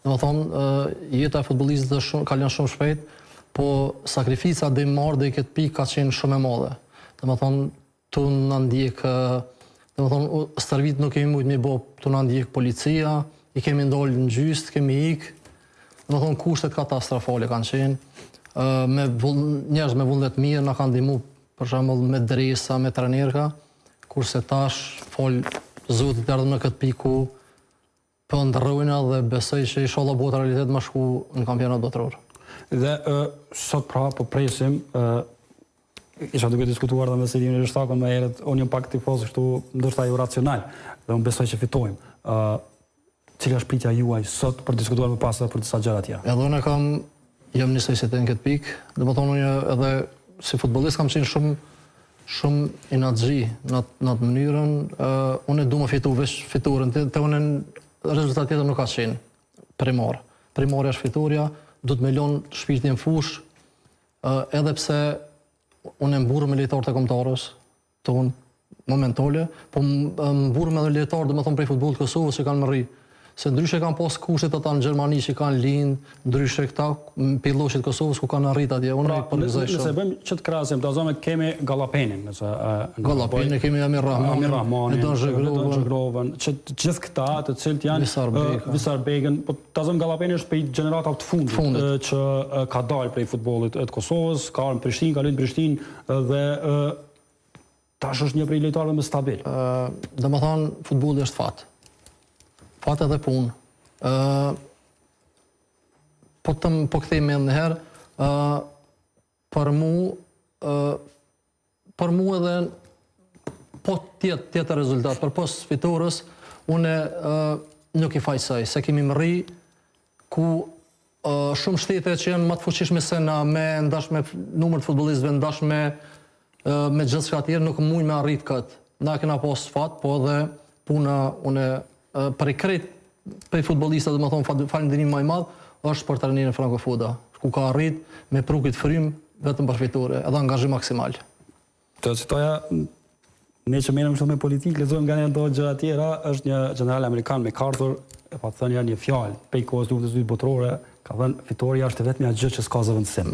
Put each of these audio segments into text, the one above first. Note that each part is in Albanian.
Domethënë, jeta e futbollistit kalon shumë shpejt, po sakrifica dhe marrë dhe i këtë pikë ka qenë shumë e madhe. Domethënë, tu na ndjek, domethënë, stërvit nuk kemi mujtë me bo, tu na ndjek policia, i kemi ndollë në gjyst, kemi ikë, domethënë, kushtet katastrofale kanë qenë, njerëz me vullnet mirë na kanë ndihmu, për shembull me dresa, me trenerka, kurse tash fol Zotit erdhëm në këtë pikë ku po ndrrojna dhe besoj që inshallah bëhet realitet më shku në kampionat botror. Dhe sot pra po presim, isha duke diskutuar dhe me Selimin Rishtakun më herët, unë jam pak tifoz kështu ndoshta jo racional dhe unë besoj që fitojmë. Cila është pritja juaj sot për diskutuar më pas edhe për disa gjëra tjera? Edhe unë jam nisoj se të në këtë pikë, domethënë unë edhe si futbollist kam qenë shumë inaxhi në atë mënyrën, unë du më fitu veç fiturën, të unë rezultat tjetër nuk ka qenë primar. Primari është fitoria, du të me lonë shpirtin fush, edhe pse unë e mburë me lejtarë të kombëtarës, të unë momentale, po mburë me dhe lejtarë dhe me thonë prej futbollit të Kosovës që kanë më rri. Se ndryshe kanë pas kushtet ata në Gjermani që kanë lind, ndryshe këta pilloshit Kosovës ku kanë arrit atje. Unë nëse bëjmë që të krahasim, do zonë kemi Gallapenin, Gallapenin, kemi Amir Rahmanin, Edon Zhegrovën, që gjithë këta të cilët janë Visar Begën, po ta zonë Gallapeni është prej gjeneratave të fundit që ka dalë prej futbollit të Kosovës, ka në Prishtinë, ka luajtur në Prishtinë dhe tash është një prej lojtarëve më stabil. Domethënë futbolli është fat. Fat edhe punë. Po kthejmë edhe një herë, për mu edhe po tjetë rezultat, për pos fiturës, une nuk i fajsoj, se kemi më rri ku shumë shtete që janë më të fuqishme se na me ndash me numër të futbollistëve, ndash me gjithë shka tjerë, nuk mujnë me arrit këtë. Na kena pos fat, po edhe puna une për i krejt për i futbolistët dhe më thonë falenderim më i madh është për trajnerin Franco Foda, ku ka arrit me prukit frym vetëm për fitore, edhe angazhim maksimal. Të citoja, ne që merrem shumë me politikë, lexojmë nga ne ndonjë gjëra tjera, është një general amerikan MacArthur, e pa thënë një fjalë, prej kohës luftës së dytë botërore, ka thënë fitoria është vetëm ajo gjë që s'ka zëvendësim.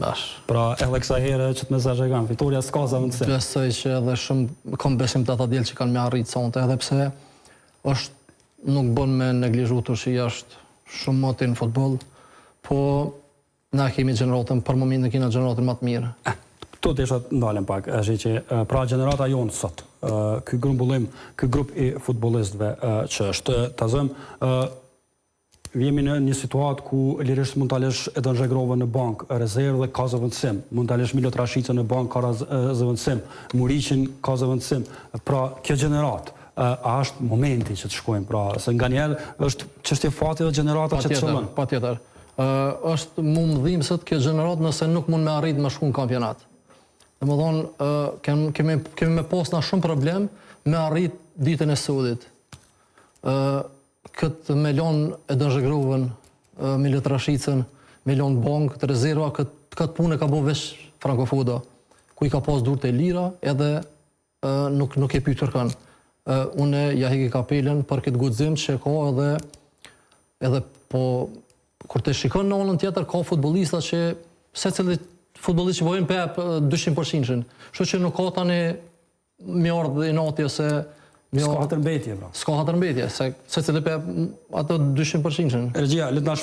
Pra edhe kësaj here që të mesazhe kanë, fitoria s'ka zëvendësim. Besoj që edhe shumë kam besim të ata diell që kanë me arrit sonte, edhe pse është nuk bën me neglizhu të shi është shumë moti në futboll, po na kemi gjeneratën, për momentin kemi gjeneratën më të mirë. Këtu të isha të ndalem pak, është që pra gjenerata jonë sot, ky grumbullim, ky grup i futbollistëve që është, ta zëmë, jemi në një situatë ku lirisht mund ta lësh Edon Zhegrovën në bankë rezervë dhe ka zëvendësim, mund ta lësh Milot Rashicën në bankë ka zëvendësim, Muriqin ka zëvendësim, pra kjo gjeneratë a është momenti që të shkojmë, pra, se nga njerë është çështje fati dhe gjenerata që të shëllën. Patjetër. Është mu më dhimë sot kjo gjenerat nëse nuk mund me arrit me shku në kampionat. Dhe më thonë, kemi me posna shumë problem me arrit ditën e sodit. Këtë me lonë Edon Zhegrovën, Milot Rashicën, me lonë bankë të rezerva, këtë punë ka bo vesh Franco Foda, ku i ka pas dur të lira edhe nuk e pyetër kanë. Une ja heki kapelen për këtë guxim që ka edhe po kur të shikon në anën tjetër ka futbollista që secili futbollist që vojnë pep 200%. Kështu që nuk ka tani me ardhë i natje se s'ka hatërmbetje, pra. S'ka hatërmbetje, se secili pep ato 200%. Regjia, le të na